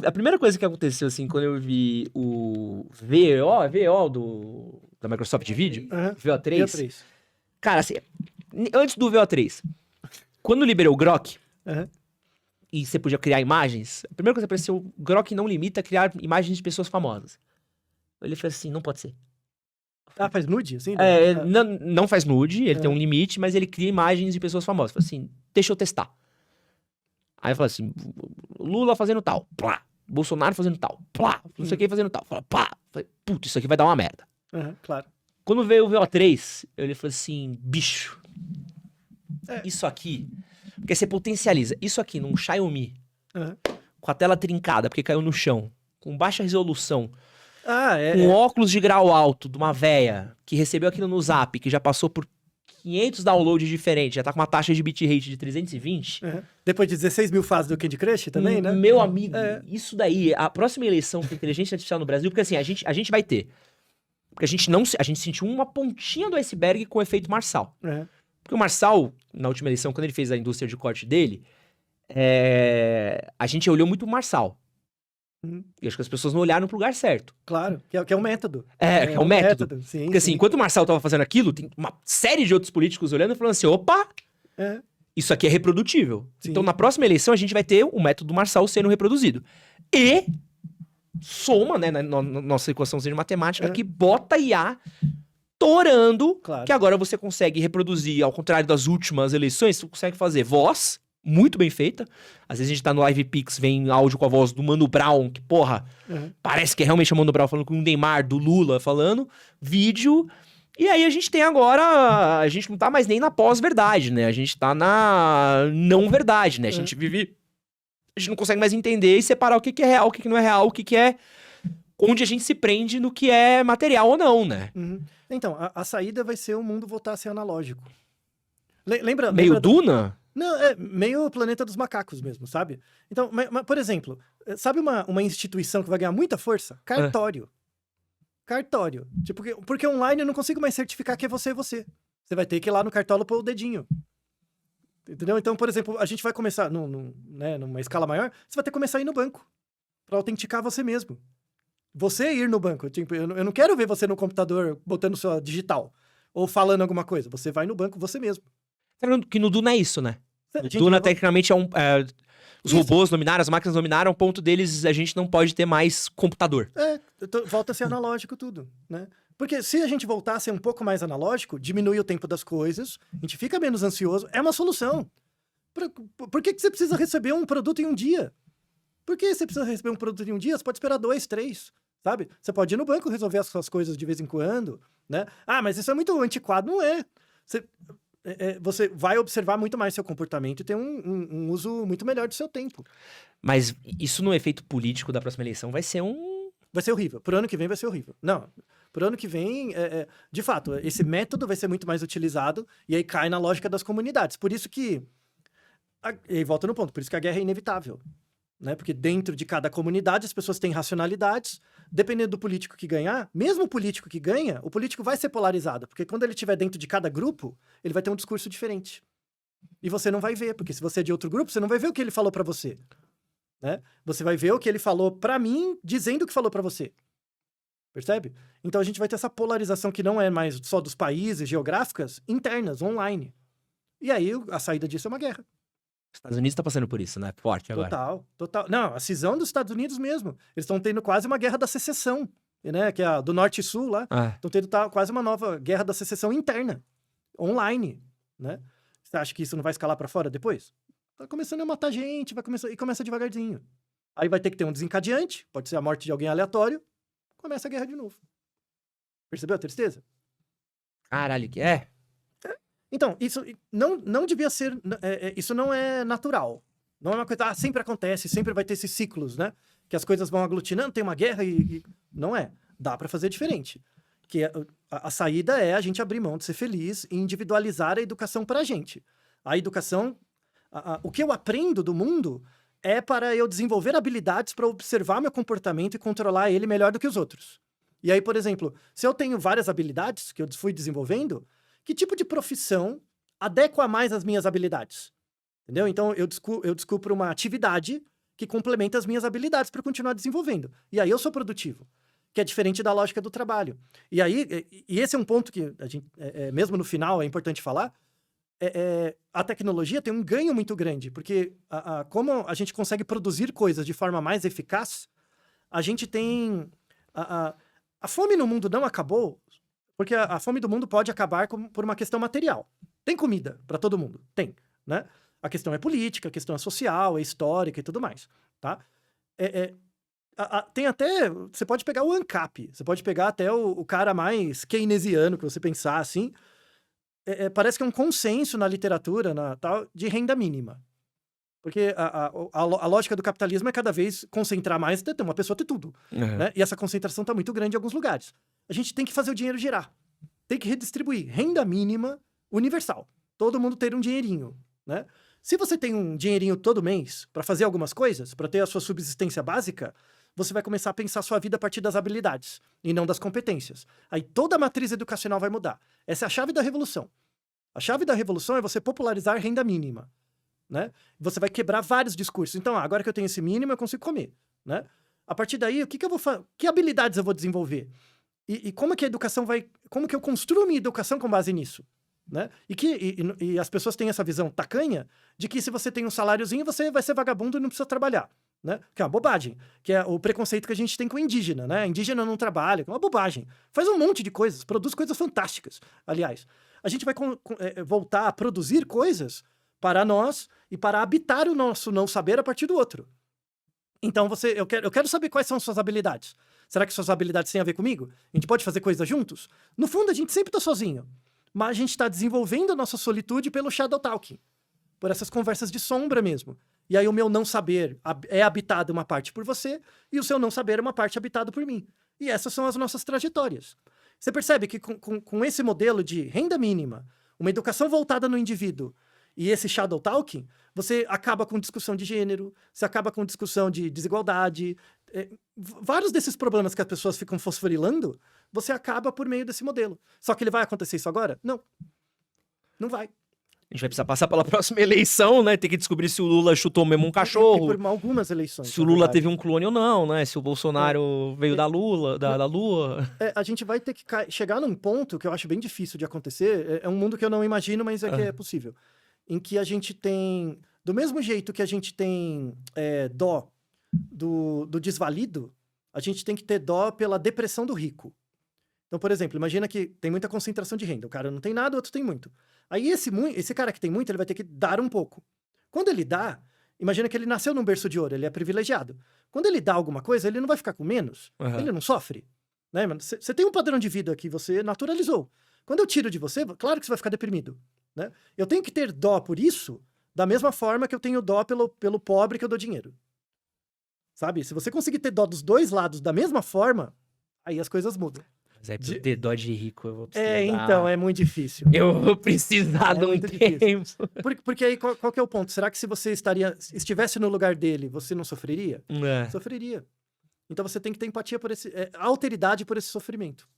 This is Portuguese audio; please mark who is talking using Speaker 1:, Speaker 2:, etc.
Speaker 1: A primeira coisa que aconteceu, assim, quando eu vi o VO da Microsoft de vídeo, VO3,
Speaker 2: VO3.
Speaker 1: cara, assim, antes do VO3, quando liberou o Grok, e você podia criar imagens, a primeira coisa que apareceu, o Grok não limita a criar imagens de pessoas famosas. Ele falou assim, não pode ser.
Speaker 2: Ah, faz nude, assim?
Speaker 1: Não faz nude, ele tem um limite, mas ele cria imagens de pessoas famosas. Falei assim, deixa eu testar. Aí eu falei assim, Lula fazendo tal, plá. Bolsonaro fazendo tal, plá. Não sei quem fazendo tal, plá. Falei, puta, isso aqui vai dar uma merda.
Speaker 2: Claro.
Speaker 1: Quando veio o VO3, ele falou assim, bicho, isso aqui, porque você potencializa, isso aqui num Xiaomi, com a tela trincada, porque caiu no chão, com baixa resolução, com óculos de grau alto de uma véia que recebeu aquilo no Zap, que já passou por 500 downloads diferentes, já tá com uma taxa de bitrate de 320.
Speaker 2: Depois de 16 mil fases do Candy Crush também, né?
Speaker 1: Meu amigo, isso daí, a próxima eleição com inteligência artificial no Brasil, porque assim, a gente vai ter. Porque a gente sentiu uma pontinha do iceberg com o efeito Marçal. Porque o Marçal, na última eleição, quando ele fez a indústria de corte dele, a gente olhou muito o Marçal. E acho que as pessoas não olharam pro lugar certo.
Speaker 2: Claro, que é o método.
Speaker 1: Que é o método.
Speaker 2: Sim,
Speaker 1: porque assim, enquanto o Marçal tava fazendo aquilo, tem uma série de outros políticos olhando e falando assim, opa, isso aqui é reprodutível. Sim. Então na próxima eleição a gente vai ter o método Marçal sendo reproduzido. E soma, né, na nossa equaçãozinha de matemática, que bota IA torando, que agora você consegue reproduzir, ao contrário das últimas eleições, você consegue fazer voz muito bem feita. Às vezes a gente tá no Live Pix, vem áudio com a voz do Mano Brown, que, porra, parece que é realmente o Mano Brown falando com o Neymar, do Lula falando, vídeo. E aí a gente tem agora, a gente não tá mais nem na pós-verdade, né? A gente tá na não-verdade, né? A gente vive, a gente não consegue mais entender e separar o que é real, o que não é real, o que é onde a gente se prende no que é material ou não, né?
Speaker 2: Então, a saída vai ser o mundo voltar a ser analógico. Lembra?
Speaker 1: Meio Duna?
Speaker 2: Não, é meio Planeta dos Macacos mesmo, sabe? Então, por exemplo, sabe uma instituição que vai ganhar muita força? Cartório. Cartório. Tipo, porque online eu não consigo mais certificar que é você. Você vai ter que ir lá no cartório pôr o dedinho. Entendeu? Então, por exemplo, a gente vai começar, numa escala maior, você vai ter que começar a ir no banco pra autenticar você mesmo. Você ir no banco. Tipo, eu não quero ver você no computador botando sua digital ou falando alguma coisa. Você vai no banco você mesmo.
Speaker 1: Que no Duna é isso, né? No Duna, tecnicamente, os robôs dominaram, as máquinas dominaram, ao ponto deles, a gente não pode ter mais computador.
Speaker 2: Volta a ser analógico tudo, né? Porque se a gente voltar a ser um pouco mais analógico, diminui o tempo das coisas, a gente fica menos ansioso, é uma solução. Por que você precisa receber um produto em um dia? Por que você precisa receber um produto em um dia? Você pode esperar 2, 3, sabe? Você pode ir no banco resolver as suas coisas de vez em quando, né? Ah, mas isso é muito antiquado. Não é. Você vai observar muito mais seu comportamento e ter um uso muito melhor do seu tempo.
Speaker 1: Mas isso no efeito político da próxima eleição vai ser
Speaker 2: Vai ser horrível. Pro ano que vem vai ser horrível. Não, pro ano que vem, de fato, esse método vai ser muito mais utilizado e aí cai na lógica das comunidades. Por isso que... E aí volta no ponto, por isso que a guerra é inevitável. Né? Porque dentro de cada comunidade as pessoas têm racionalidades. Dependendo do político que ganhar, mesmo o político que ganha, o político vai ser polarizado, porque quando ele estiver dentro de cada grupo, ele vai ter um discurso diferente. E você não vai ver, porque se você é de outro grupo, você não vai ver o que ele falou pra você. Né? Você vai ver o que ele falou pra mim, dizendo o que falou pra você. Percebe? Então a gente vai ter essa polarização que não é mais só dos países, geográficas, internas, online. E aí a saída disso é uma guerra.
Speaker 1: Os Estados Unidos tá passando por isso, né? Forte agora.
Speaker 2: Total. Não, a cisão dos Estados Unidos mesmo. Eles estão tendo quase uma guerra da secessão, né? Que é a do norte e sul lá. Estão tendo quase uma nova guerra da secessão interna, online, né? Você acha que isso não vai escalar pra fora depois? Tá começando a matar gente, começa devagarzinho. Aí vai ter que ter um desencadeante, pode ser a morte de alguém aleatório, começa a guerra de novo. Percebeu a tristeza?
Speaker 1: Caralho, que é?
Speaker 2: Então, isso não devia ser... isso não é natural. Não é uma coisa... sempre acontece, sempre vai ter esses ciclos, né? Que as coisas vão aglutinando, tem uma guerra e... Não é. Dá pra fazer diferente. Que a saída é a gente abrir mão de ser feliz e individualizar a educação pra gente. A educação... o que eu aprendo do mundo é para eu desenvolver habilidades para observar meu comportamento e controlar ele melhor do que os outros. E aí, por exemplo, se eu tenho várias habilidades que eu fui desenvolvendo... Que tipo de profissão adequa mais às minhas habilidades? Entendeu? Então, eu descubro uma atividade que complementa as minhas habilidades para continuar desenvolvendo. E aí eu sou produtivo, que é diferente da lógica do trabalho. E aí, e esse é um ponto que a gente, mesmo no final é importante falar, a tecnologia tem um ganho muito grande, porque como a gente consegue produzir coisas de forma mais eficaz, a gente tem... A fome no mundo não acabou, porque a fome do mundo pode acabar por uma questão material. Tem comida para todo mundo, tem, né? A questão é política, a questão é social, é histórica e tudo mais, tá? Tem até... Você pode pegar o ANCAP, você pode pegar até o cara mais keynesiano que você pensar assim. Parece que é um consenso na literatura tal, de renda mínima. Porque a lógica do capitalismo é cada vez concentrar mais, ter uma pessoa ter tudo. Né? E essa concentração está muito grande em alguns lugares. A gente tem que fazer o dinheiro girar. Tem que redistribuir. Renda mínima universal. Todo mundo ter um dinheirinho. Né? Se você tem um dinheirinho todo mês para fazer algumas coisas, para ter a sua subsistência básica, você vai começar a pensar a sua vida a partir das habilidades e não das competências. Aí toda a matriz educacional vai mudar. Essa é a chave da revolução. A chave da revolução é você popularizar a renda mínima. Né? Você vai quebrar vários discursos. Então, agora que eu tenho esse mínimo, eu consigo comer. Né? A partir daí, o que eu vou fazer? Que habilidades eu vou desenvolver? E como que a educação vai... Como que eu construo minha educação com base nisso? Né? E as pessoas têm essa visão tacanha de que se você tem um saláriozinho, você vai ser vagabundo e não precisa trabalhar. Né? Que é uma bobagem. Que é o preconceito que a gente tem com o indígena. Né? Indígena não trabalha, que é uma bobagem. Faz um monte de coisas, produz coisas fantásticas. Aliás, a gente vai voltar a produzir coisas para nós e para habitar o nosso não saber a partir do outro. Então, eu quero saber quais são suas habilidades. Será que suas habilidades têm a ver comigo? A gente pode fazer coisas juntos? No fundo, a gente sempre está sozinho. Mas a gente está desenvolvendo a nossa solitude pelo shadow talking. Por essas conversas de sombra mesmo. E aí o meu não saber é habitado uma parte por você e o seu não saber é uma parte habitada por mim. E essas são as nossas trajetórias. Você percebe que com esse modelo de renda mínima, uma educação voltada no indivíduo, e esse shadow talking, você acaba com discussão de gênero, você acaba com discussão de desigualdade. Vários desses problemas que as pessoas ficam fosforilando, você acaba por meio desse modelo. Só que ele vai acontecer isso agora? Não. Não vai.
Speaker 1: A gente vai precisar passar pela próxima eleição, né? Tem que descobrir se o Lula chutou mesmo um cachorro.
Speaker 2: E por algumas eleições.
Speaker 1: Se o Lula teve um clone ou não, né? Se o Bolsonaro veio da Lua.
Speaker 2: A gente vai ter que chegar num ponto que eu acho bem difícil de acontecer. É um mundo que eu não imagino, mas que é possível. Em que a gente tem... Do mesmo jeito que a gente tem dó do desvalido, a gente tem que ter dó pela depressão do rico. Então, por exemplo, imagina que tem muita concentração de renda. O cara não tem nada, o outro tem muito. Aí esse cara que tem muito, ele vai ter que dar um pouco. Quando ele dá, imagina que ele nasceu num berço de ouro, ele é privilegiado. Quando ele dá alguma coisa, ele não vai ficar com menos. Ele não sofre. Né? Você tem um padrão de vida que você naturalizou. Quando eu tiro de você, claro que você vai ficar deprimido. Né? Eu tenho que ter dó por isso, da mesma forma que eu tenho dó pelo pobre que eu dou dinheiro. Sabe? Se você conseguir ter dó dos dois lados da mesma forma, aí as coisas mudam.
Speaker 1: Mas aí pra ter dó de rico eu vou precisar...
Speaker 2: então, é muito difícil.
Speaker 1: Eu vou precisar de um tempo.
Speaker 2: Porque aí, qual que é o ponto? Será que se você estivesse no lugar dele, você não sofreria? Sofreria. Então você tem que ter empatia por esse... alteridade por esse sofrimento.